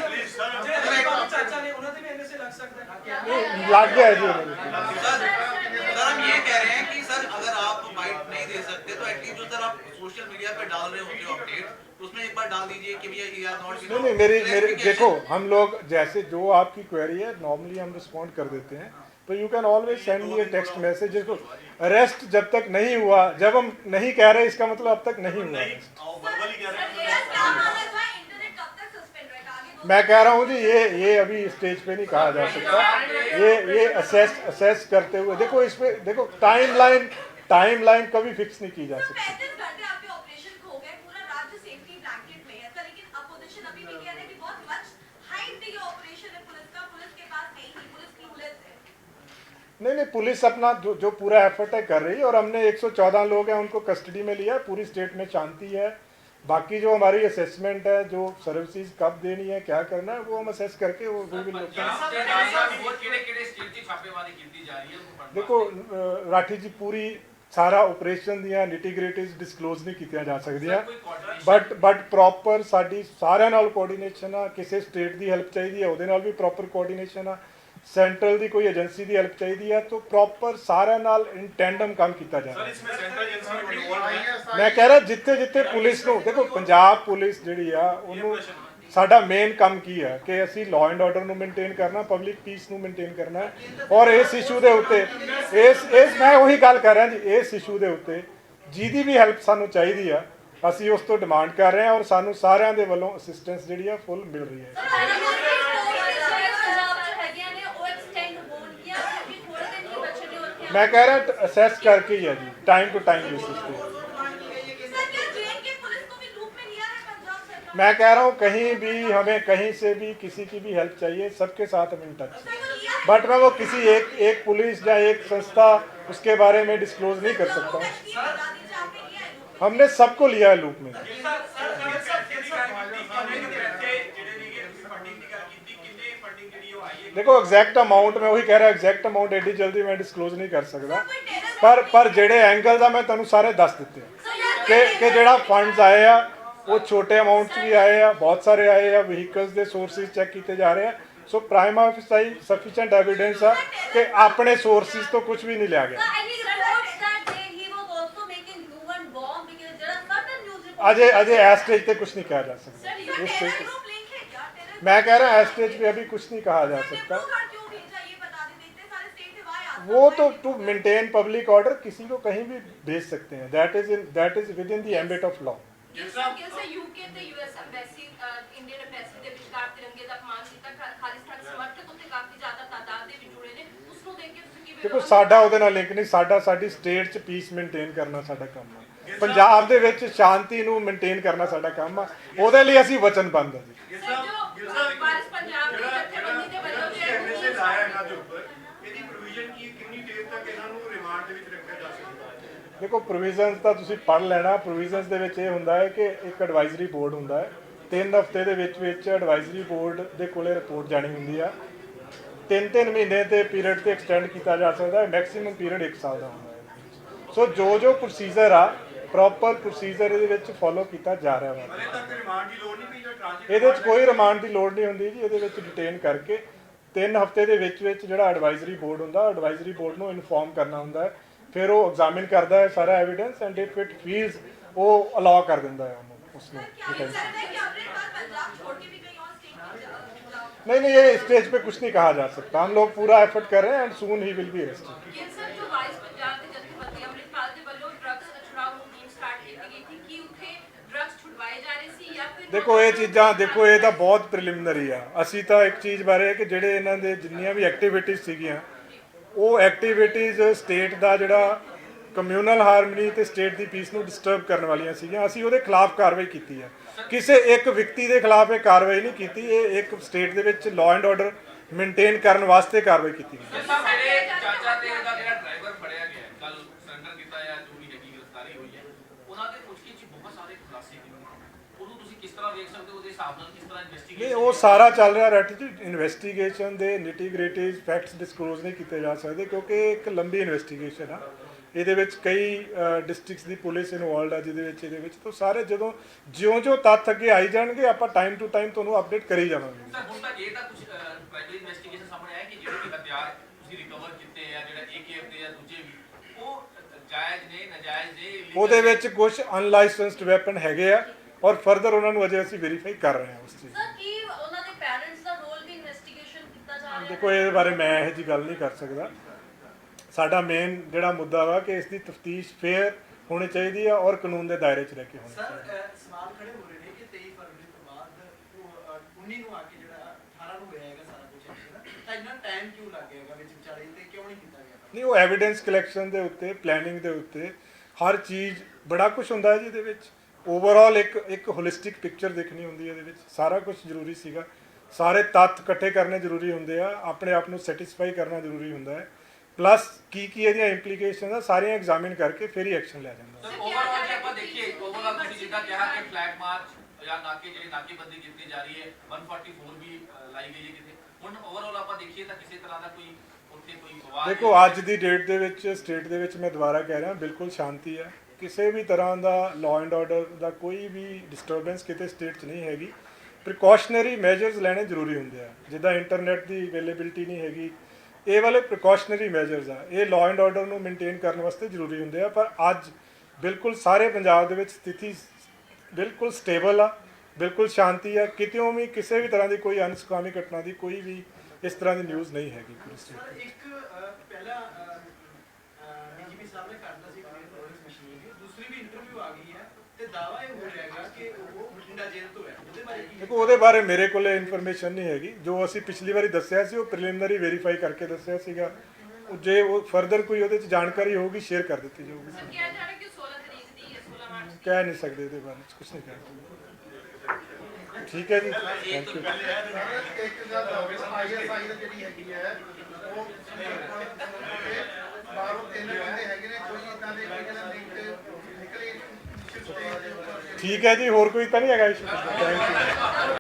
लग गया है जी सर हम ये कह रहे हैं कि सर अगर आप बाइट नहीं दे सकते तो एटलीस्ट जो सर आप सोशल मीडिया पे डाल रहे होते हो अपडेट, उसमें एक बार डाल दीजिए कि भैया ये आर नॉट। नहीं मेरे देखो, हम लोग जैसे जो आपकी क्वेरी है नॉर्मली हम रिस्पॉन्ड कर देते हैं, तो you can always send me A text message. देखो अरेस्ट जब तक नहीं हुआ, जब हम नहीं कह रहे इसका मतलब अब तक नहीं हुआ arrest। मैं कह रहा हूँ जी ये अभी स्टेज पे नहीं कहा जा सकता, ये असेस करते हुए देखो, इस पे देखो टाइमलाइन कभी फिक्स नहीं की जा सकती। नहीं पुलिस अपना जो पूरा एफर्ट है कर रही है, और हमने 114 लोग हैं उनको कस्टडी में लिया, पूरी स्टेट में शांति है। बाकी जो हमारी असेसमेंट है, जो सर्विसेज कब देनी है, क्या करना है, वो हम असेस करके वो देखो राठी जी पूरी सारा ऑपरेशन दियां निटीग्रिटीज डिस्कलोज नहीं कीतियां जा सकदियां, बट प्रॉपर साडी सारिਆਂ ਨਾਲ ਕੋਆਰਡੀਨੇਸ਼ਨ ਆ। ਕਿਸੇ स्टेट ਦੀ ਹੈਲਪ ਚਾਹੀਦੀ ਹੈ ਉਹਦੇ ਨਾਲ ਵੀ ਪ੍ਰੋਪਰ ਕੋਆਰਡੀਨੇਸ਼ਨ ਆ, सेंट्रल ਦੀ ਕੋਈ ਏਜੰਸੀ ਦੀ ਹੈਲਪ ਚਾਹੀਦੀ ਹੈ तो प्रॉपर ਸਾਰਿਆਂ ਨਾਲ इन टैंडम काम ਕੀਤਾ ਜਾ ਰਿਹਾ। मैं कह रहा जिथे पुलिस ਨੂੰ देखो, पंजाब पुलिस ਜਿਹੜੀ ਆ ਉਹਨੂੰ ਸਾਡਾ ਮੇਨ ਕੰਮ ਕੀ ਹੈ ਕਿ ਅਸੀਂ ਲਾਅ ਐਂਡ ਆਰਡਰ ਨੂੰ ਮੇਨਟੇਨ ਕਰਨਾ, ਪਬਲਿਕ ਪੀਸ ਨੂੰ ਮੇਨਟੇਨ ਕਰਨਾ ਹੈ। ਔਰ ਇਸ ਇਸ਼ੂ ਦੇ ਉੱਤੇ ਇਸ ਮੈਂ ਉਹੀ ਗੱਲ ਕਰ ਰਿਹਾ ਜੀ, ਇਸ ਇਸ਼ੂ ਦੇ ਉੱਤੇ ਜਿਹਦੀ ਵੀ ਹੈਲਪ ਸਾਨੂੰ ਚਾਹੀਦੀ ਆ ਅਸੀਂ ਉਸ ਤੋਂ ਡਿਮਾਂਡ ਕਰ ਰਹੇ ਹਾਂ, ਔਰ ਸਾਨੂੰ ਸਾਰਿਆਂ ਦੇ ਵੱਲੋਂ ਅਸਿਸਟੈਂਸ ਜਿਹੜੀ ਆ ਫੁੱਲ ਮਿਲ ਰਹੀ ਹੈ। मैं कह रहा असेस करके ही है जी, टाइम टू टाइम बेसिस पे। मैं कह रहा हूँ कहीं भी हमें कहीं से भी किसी की भी हेल्प चाहिए, सबके साथ हम इन टच, बट मैं वो किसी एक पुलिस या एक संस्था उसके बारे में डिस्क्लोज नहीं कर सकता हूँ। हमने सबको लिया है लूप में। देखो एग्जैक्ट अमाउंट मैं वही कह रहा, एग्जैक्ट अमाउंट एडी जल्दी मैं डिस्क्लोज नहीं कर सकता, पर जेडे एंगल का मैं तुहानू सारे दस दिते कि जेड़ा फंड्स आए आ वो छोटे अमाउंट भी आए आ, बहुत सारे आए आ, व्हीकल्स के सोर्सिस चेक किए जा रहे हैं। सो प्राइम ऑफिसाई सफिशिएंट एविडेंस है कि अपने सोर्सिस तो कुछ भी नहीं लिया गया। अजय एस स्टेज पे कुछ नहीं कहा जा सकता, मैं कह रहा एस स्टेज पे अभी कुछ नहीं कहा जा सकता। वो तो टू मेंटेन पब्लिक ऑर्डर किसी को कहीं भी भेज सकते हैं, that is with in the ambit of law. UK ਤੇ यूएस ਐਮਬੈਸੀ ਇੰਡੀਅਨ ਐਮਬੈਸੀ ਦੇ ਵਿਚਕਾਰ ਤਿਰੰਗੇ ਦਾ ਅਪਮਾਨ ਕੀਤਾ, ਖਾਲਿਸਤਾਨ ਸਮਰਥਕ ਉੱਤੇ ਕਾਫੀ ਜ਼ਿਆਦਾ ਤਾਦਾਦ ਦੇ ਵਿੱਚ ਜੁੜੇ ਨੇ, ਉਸ ਨੂੰ ਦੇਖ ਕੇ ਤੁਸੀਂ ਕੀ ਦੇਖੋ ਸਾਡਾ ਉਹਦੇ ਨਾਲ ਲਿੰਕ ਨਹੀਂ, ਸਾਡੀ ਸਟੇਟ 'ਚ ਪੀਸ ਮੇਨਟੇਨ ਕਰਨਾ ਸਾਡਾ ਕੰਮ ਆ, ਪੰਜਾਬ ਦੇ ਵਿੱਚ ਸ਼ਾਂਤੀ ਨੂੰ ਮੇਨਟੇਨ ਕਰਨਾ ਸਾਡਾ ਕੰਮ ਆ, ਉਹਦੇ ਲਈ ਅਸੀਂ ਵਚਨਬੱਧ ਹਾਂ ਜੀ। ਸਰ ਜੋ ਵਾਰਿਸ ਪੰਜਾਬ ਦੀ ਜਥੇਬੰਦੀ ਦੇ ਵੱਲੋਂ ਐਮਐਲਏ ਲਾਇਆ ਇਹਨਾਂ ਦੇ ਉੱਪਰ, ਇਹਦੀ ਪ੍ਰੋਵੀਜ਼ਨ ਕੀ ਕਿੰਨੀ ਦੇਰ ਤੱਕ ਇਹਨਾਂ ਨੂੰ ਰਿਮਾਂਡ ਦੇ ਵਿੱਚ ਰੱਖਿਆ ਜਾ ਸਕਦਾ ਹੈ? ਦੇਖੋ ਪ੍ਰੋਵੀਜ਼ਨਸ ਤਾਂ ਤੁਸੀਂ ਪੜ੍ਹ ਲੈਣਾ। ਪ੍ਰੋਵੀਜ਼ਨਸ ਦੇ ਵਿੱਚ ਇਹ ਹੁੰਦਾ ਹੈ ਕਿ ਇੱਕ ਐਡਵਾਈਜ਼ਰੀ ਬੋਰਡ ਹੁੰਦਾ ਹੈ, 3 ਹਫ਼ਤੇ ਦੇ ਵਿੱਚ ਐਡਵਾਈਜ਼ਰੀ ਬੋਰਡ ਦੇ ਕੋਲੇ ਰਿਪੋਰਟ ਜਾਣੀ ਹੁੰਦੀ ਆ। 3-3 ਮਹੀਨੇ ਦੇ ਪੀਰੀਅਡ ਤੇ ਐਕਸਟੈਂਡ ਕੀਤਾ ਜਾ ਸਕਦਾ ਹੈ, ਮੈਕਸਿਮਮ ਪੀਰੀਅਡ 1 ਸਾਲ ਦਾ ਹੁੰਦਾ ਹੈ। ਸੋ ਜੋ ਪ੍ਰੋਸੀਜਰ ਆ, ਪ੍ਰੋਪਰ ਪ੍ਰੋਸੀਜਰ ਇਹਦੇ ਵਿੱਚ ਫੋਲੋ ਕੀਤਾ ਜਾ ਰਿਹਾ ਵਾ। ਹਲੇ ਤੱਕ ਰਿਮਾਂਡ ਦੀ ਲੋੜ ਨਹੀਂ ਪਈ ਜਾਂ ਟ੍ਰਾਂਜ਼ਿਟ ਇਹਦੇ ਵਿੱਚ ਕੋਈ ਰਿਮਾਂਡ ਦੀ ਲੋੜ ਨਹੀਂ ਹੁੰਦੀ ਜੀ। ਇਹਦੇ ਵਿੱਚ ਡਿਟੇਨ ਕਰਕੇ 3 ਹਫ਼ਤੇ ਦੇ ਵਿੱਚ ਜਿਹੜਾ ਐਡਵਾਈਜ਼ਰੀ ਬੋਰਡ ਹੁੰਦਾ, ਐਡਵਾਈਜ਼ਰੀ ਬੋਰਡ ਨੂੰ ਇਨਫੋਰਮ ਕਰਨਾ ਹੁੰਦਾ ਹੈ, ਫਿਰ ਉਹ ਐਗਜ਼ਾਮਿਨ ਕਰਦਾ ਹੈ ਸਾਰਾ evidence and if it feels ਉਹ ਅਲਾਉ ਕਰ ਦਿੰਦਾ ਹੈ ਉਹਨੂੰ ਉਸਨੂੰ। नहीं, ये स्टेज पे कुछ नहीं कहा जा सकता। हम लोग पूरा एफर्ट कर रहे हैं and soon he will be arrested. Sir ਜੋ ਵਾਰਿਸ ਪੰਜਾਬ ਦੇ ਜਥੇਬੰਦੀ ਅੰਮ੍ਰਿਤਪਾਲ ਦੇ ਵੱਲੋਂ ਡਰੱਗਸ ਛੁਡਾਊ ਮੁਹਿੰਮ ਸਟਾਰਟ ਕੀਤੀ ਗਈ ਸੀ ਕਿ ਉੱਥੇ ਡਰੱਗਸ ਛੁਡਵਾਏ ਜਾ ਰਹੇ ਸੀ ਜਾਂ ਫਿਰ ਦੇਖੋ ਇਹ ਚੀਜ਼ਾਂ, ਦੇਖੋ ਇਹ ਤਾਂ ਬਹੁਤ ਪ੍ਰੀਲਿਮਿਨਰੀ ਆ। ਅਸੀਂ ਤਾਂ ਇੱਕ ਚੀਜ਼ ਬਾਰੇ ਕਿ ਜਿਹੜੇ ਇਹਨਾਂ ਦੇ ਜਿੰਨੀਆਂ ਵੀ ਐਕਟੀਵਿਟੀਜ਼ ਸੀਗੀਆਂ, ਉਹ ਐਕਟੀਵਿਟੀਜ਼ ਸਟੇਟ ਦਾ ਜਿਹੜਾ ਕਮਿਊਨਲ ਹਾਰਮਨੀ ਤੇ ਸਟੇਟ ਦੀ ਪੀਸ ਨੂੰ ਡਿਸਟਰਬ ਕਰਨ ਵਾਲੀਆਂ ਸੀਗੀਆਂ। ਅਸੀਂ ਉਹਦੇ ਖਿਲਾਫ ਕਾਰਵਾਈ ਕੀਤੀ ਹੈ। ਕਿਸੇ ਇੱਕ ਵਿਅਕਤੀ ਦੇ ਖਿਲਾਫ ਇਹ ਕਾਰਵਾਈ ਨਹੀਂ ਕੀਤੀ, ਇਹ ਇੱਕ ਸਟੇਟ ਦੇ ਵਿੱਚ ਲਾਅ ਐਂਡ ਆਰਡਰ ਮੇਨਟੇਨ ਕਰਨ ਵਾਸਤੇ ਕਾਰਵਾਈ ਕੀਤੀ ਗਈ। ਸਰ ਮੇਰੇ ਚਾਚਾ ਤੇ ਇਹਦਾ ਜਿਹੜਾ ਡਰਾਈਵਰ ਫੜਿਆ ਗਿਆ ਕੱਲ ਸਰੈਂਡਰ ਕੀਤਾ ਜਾਂ ਜੋ ਵੀ ਹੈਗੀ ਗ੍ਰਿਫਤਾਰੀ ਹੋਈ ਹੈ, ਉਹਨਾਂ ਦੇ ਪੁੱਛਗਿੱਛ 'ਚ ਬਹੁਤ ਸਾਰੇ ਖੁਲਾਸੇ ਕੀਤੇ। ਉਹਨੂੰ ਤੁਸੀਂ ਕਿਸ ਤਰ੍ਹਾਂ ਵੇਖ ਸਕਦੇ ਹੋ? ਉਹਦੇ ਹਿਸਾਬ ਨਾਲ ਕਿਸ ਤਰ੍ਹਾਂ ਇਨਵੈਸਟੀਗੇਸ਼ਨ? ਨਹੀਂ, ਉਹ ਸਾਰਾ ਚੱਲ ਰਿਹਾ ਰੈਟ ਜੀ। ਇਨਵੈਸਟੀਗੇਸ਼ਨ ਦੇ ਨਿਟੀ ਗ੍ਰਿਟੀਜ਼ ਫੈਕਟਸ ਡਿਸਕਲੋਜ਼ ਨਹੀਂ ਕੀਤੇ ਜਾ ਸਕਦੇ ਕਿਉਂਕਿ ਇਹ ਇੱਕ ਲੰਬੀ ਇਨਵੈਸਟੀਗੇਸ਼ਨ ਆ। ਇਹਦੇ ਵਿੱਚ ਕਈ ਡਿਸਟ੍ਰਿਕਟਸ ਦੀ ਪੁਲਿਸ ਇਨਵੋਲਡ ਆ ਇਹਦੇ ਵਿੱਚ ਤਾਂ ਸਾਰੇ ਜਦੋਂ ਜਿਉਂ ਤੱਥ ਅੱਗੇ ਆਈ ਜਾਣਗੇ ਆਪਾਂ ਟਾਈਮ ਟੂ ਟਾਈਮ ਤੁਹਾਨੂੰ ਅਪਡੇਟ ਕਰੀ ਜਾਵਾਂਗੇ। ਸਰ ਹੁਣ ਤੱਕ ਇਹ ਤਾਂ ਕੁਝ ਪ੍ਰਾਈਮਰੀ ਇਨਵੈਸਟੀਗੇਸ਼ਨ ਸਾਹਮਣੇ ਆਇਆ ਕਿ ਜਿਹੜੇ ਵੀ ਹਥਿਆਰ ਤੁਸੀਂ ਰਿਕਵਰ ਕੀਤੇ ਆ, ਜਿਹੜਾ AKF ਦੇ ਜਾਂ ਦੂਜੇ ਵੀ, ਉਹ ਜਾਇਜ਼ ਨੇ, ਨਾਜਾਇਜ਼ ਨੇ, illegal ਉਹਦੇ ਵਿੱਚ ਕੁਝ ਅਨਲਾਇਸੈਂਸਡ ਵੈਪਨ ਹੈਗੇ ਆ ਔਰ ਫਰਦਰ ਉਹਨਾਂ ਨੂੰ ਅਜੇ ਅਸੀਂ ਵੈਰੀਫਾਈ ਕਰ ਰਹੇ ਹਾਂ ਉਸ ਚੀਜ਼ ਸਰ ਕੀ ਉਹਨਾਂ ਦੇ ਪੈਰੈਂਟਸ ਦਾ ਰੋਲ ਵੀ ਇਨਵੈਸਟੀਗੇਸ਼ਨ ਕੀਤਾ ਜਾ ਰਿਹਾ ਦੇਖੋ ਇਹਦੇ ਬਾਰੇ ਮੈਂ ਇਹੋ ਜਿਹੀ ਗੱਲ ਨਹੀਂ ਕਰ ਸਕਦਾ। ਸਾਡਾ ਮੇਨ ਜਿਹੜਾ ਮੁੱਦਾ ਵਾ ਕਿ ਇਸ ਦੀ ਤਫਤੀਸ਼ ਫੇਅਰ ਹੋਣੀ ਚਾਹੀਦੀ ਆ ਔਰ ਕਾਨੂੰਨ ਦੇ ਦਾਇਰੇ 'ਚ ਰਹਿ ਕੇ ਹੋਣੀ ਚਾਹੀਦੀ ਹੈ। ਸਰ ਸਵਾਲ ਖੜੇ ਹੋ ਰਹੇ ਨੇ ਕਿ 23 ਫਰਵਰੀ ਤੋਂ ਬਾਅਦ ਉਹ 19 ਨੂੰ ਆ ਕੇ ਜਿਹੜਾ 18 ਨੂੰ ਹੋਇਆ ਹੈਗਾ ਸਾਰਾ ਕੁਝ ਐਕਸ਼ਨ, ਤਾਂ ਇੰਨਾ ਟਾਈਮ ਕਿਉਂ ਲੱਗ ਗਿਆ ਹੈਗਾ ਵਿੱਚ ਵਿਚਾਲੇ ਤੇ ਕਿਉਂ ਨਹੀਂ ਕੀਤਾ ਗਿਆ? ਨਹੀਂ, ਉਹ ਐਵੀਡੈਂਸ ਕਲੈਕਸ਼ਨ ਦੇ ਉੱਤੇ, ਪਲੈਨਿੰਗ ਦੇ ਉੱਤੇ ਹਰ ਚੀਜ਼ ਬੜਾ ਕੁਝ ਹੁੰਦਾ ਹੈ ਜੀ। ਇਹਦੇ ਵਿੱਚ ਓਵਰਆਲ ਇੱਕ ਹੋਲਿਸਟਿਕ ਪਿਕਚਰ ਦੇਖਣੀ ਹੁੰਦੀ ਹੈ। ਇਹਦੇ ਵਿੱਚ ਸਾਰਾ ਕੁਝ ਜ਼ਰੂਰੀ ਸੀਗਾ, ਸਾਰੇ ਤੱਥ ਇਕੱਠੇ ਕਰਨੇ ਜ਼ਰੂਰੀ ਹੁੰਦੇ ਆ, ਆਪਣੇ ਆਪ ਨੂੰ ਸੈਟੀਸਫਾਈ ਕਰਨਾ ਜ਼ਰੂਰੀ ਹੁੰਦਾ ਹੈ, ਪਲੱਸ ਕੀ ਇਹਦੀਆਂ ਇੰਪਲੀਕੇਸ਼ਨ ਆ ਸਾਰੀਆਂ ਐਗਜ਼ਾਮਿਨ ਕਰਕੇ ਫਿਰ ਹੀ ਐਕਸ਼ਨ ਲਿਆ ਜਾਂਦਾ। ਸਰ ਓਵਰਆਲ ਜੇ ਆਪਾਂ ਦੇਖੀਏ, ਓਵਰਆਲ ਤੁਸੀਂ ਜਿੱਦਾਂ ਕਿਹਾ ਕਿ ਫਲੈਗ ਮਾਰਚ ਜਾਂ ਨਾਕੇਬੰਦੀ ਕੀਤੀ ਜਾ ਰਹੀ ਹੈ, 144 ਵੀ ਲਾਈ ਗਈ ਹੈ ਕਿਤੇ, ਹੁਣ ਓਵਰਆਲ ਆਪਾਂ ਦੇਖੀਏ ਤਾਂ ਕਿਸੇ ਤਰ੍ਹਾਂ ਦਾ ਕੋਈ ਉੱਥੇ ਕੋਈ ਵਿਵਾਦ? ਦੇਖੋ ਅੱਜ ਦੀ ਡੇਟ ਦੇ ਵਿੱਚ ਸਟੇਟ ਦੇ ਵਿੱਚ ਮੈਂ ਦੁਬਾਰਾ ਕਹਿ ਰਿਹਾ ਬਿਲਕੁਲ ਸ਼ਾਂਤੀ ਹੈ। ਕਿਸੇ ਵੀ ਤਰ੍ਹਾਂ ਦਾ ਲਾਅ ਐਂਡ ਆਰਡਰ ਦਾ ਕੋਈ ਵੀ ਡਿਸਟਰਬੈਂਸ ਕਿਤੇ ਸਟੇਟ 'ਚ ਨਹੀਂ ਹੈਗੀ। ਪ੍ਰੀਕਾਸ਼ਨਰੀ ਮੈਜਰਸ ਲੈਣੇ ਜ਼ਰੂਰੀ ਹੁੰਦੇ ਆ, ਜਿੱਦਾਂ ਇੰਟਰਨੈਟ ਦੀ ਅਵੇਲੇਬਿਲਿਟੀ ਨਹੀਂ ਹੈਗੀ, ਇਹ ਵਾਲੇ ਪ੍ਰੀਕਾਸ਼ਨਰੀ ਮੈਜਰਸ ਆ, ਇਹ ਲਾਅ ਐਂਡ ਆਰਡਰ ਨੂੰ ਮੇਨਟੇਨ ਕਰਨ ਵਾਸਤੇ ਜ਼ਰੂਰੀ ਹੁੰਦੇ ਆ। ਪਰ ਅੱਜ ਬਿਲਕੁਲ ਸਾਰੇ ਪੰਜਾਬ ਦੇ ਵਿੱਚ ਸਥਿਤੀ ਬਿਲਕੁਲ ਸਟੇਬਲ ਆ, ਬਿਲਕੁਲ ਸ਼ਾਂਤੀ ਆ। ਕਿਤੇੋਂ ਵੀ ਕਿਸੇ ਵੀ ਤਰ੍ਹਾਂ ਦੀ ਕੋਈ ਅਨਸੁਖਾਵੀ ਘਟਨਾ ਦੀ ਕੋਈ ਵੀ ਇਸ ਤਰ੍ਹਾਂ ਦੀ ਨਿਊਜ਼ ਨਹੀਂ ਹੈਗੀ ਪੂਰੀ ਸਟੇਟ ਸਰ ਵਿੱਚ। ਇੱਕ ਪਹਿਲਾ ਡੀਜੀਪੀ ਸਾਹਿਬ ਨੇ ਕਰਤਾ ਸੀ ਮਸ਼ੀਨ ਦੀ, ਦੂਸਰੀ ਵੀ ਇੰਟਰਵਿਊ ਆ ਗਈ ਹੈ ਤੇ ਦਾਵਾ ਇਹ ਹੋ ਰਿਹਾ ਹੈਗਾ ਕਿ ਉਹ ਬਠਿੰਡਾ ਜੇਲ੍ਹ ਤੋਂ ਹੈ। ਉਹਦੇ ਬਾਰੇ ਕੀ? ਦੇਖੋ ਉਹਦੇ ਬਾਰੇ ਮੇਰੇ ਕੋਲ ਇਨਫੋਰਮੇਸ਼ਨ ਨਹੀਂ ਹੈਗੀ। ਜੋ ਅਸੀਂ ਪਿਛਲੀ ਵਾਰੀ ਦੱਸਿਆ ਸੀ ਉਹ ਪ੍ਰੀਲਿਮਿਨਰੀ ਵੈਰੀਫਾਈ ਕਰਕੇ ਦੱਸਿਆ ਸੀਗਾ। ਜੇ ਉਹ ਫਰਦਰ ਕੋਈ ਉਹਦੇ 'ਚ ਜਾਣਕਾਰੀ ਹੋਊਗੀ ਸ਼ੇਅਰ ਕਰ ਦਿੱਤੀ ਜਾਊਗੀ। ਸਰ ਕਿਹਾ ਜਾ ਰਿਹਾ ਕਿ 16 ਤਰੀਕ ਦੀ ਹੈ, 16 ਮਾਰਚ ਦੀ। ਕਹਿ ਨਹੀਂ ਸਕਦੇ ਇਹਦੇ ਬਾਰੇ 'ਚ ਕੁਝ ਨਹੀਂ ਕਹਿ ਸਕਦੇ। ਠੀਕ ਹੈ ਜੀ, ਥੈਂਕ ਯੂ। ਇੱਕ ਗੱਲ ISI ਦੀ ਜਿਹੜੀ ਹੈਗੀ ਹੈ ਉਹ ਬਾਹਰੋਂ 3 ਬੰਦੇ ਹੈਗੇ ਨੇ, ਕੋਈ ਇਦਾਂ ਦੇ ਲਿੰਕ ਨਿਕਲੇ ਠੀਕ ਹੈ ਜੀ, ਹੋਰ ਕੋਈ ਤਾਂ ਨਹੀਂ ਹੈਗਾ ਇਸ਼ੂ? Thank you.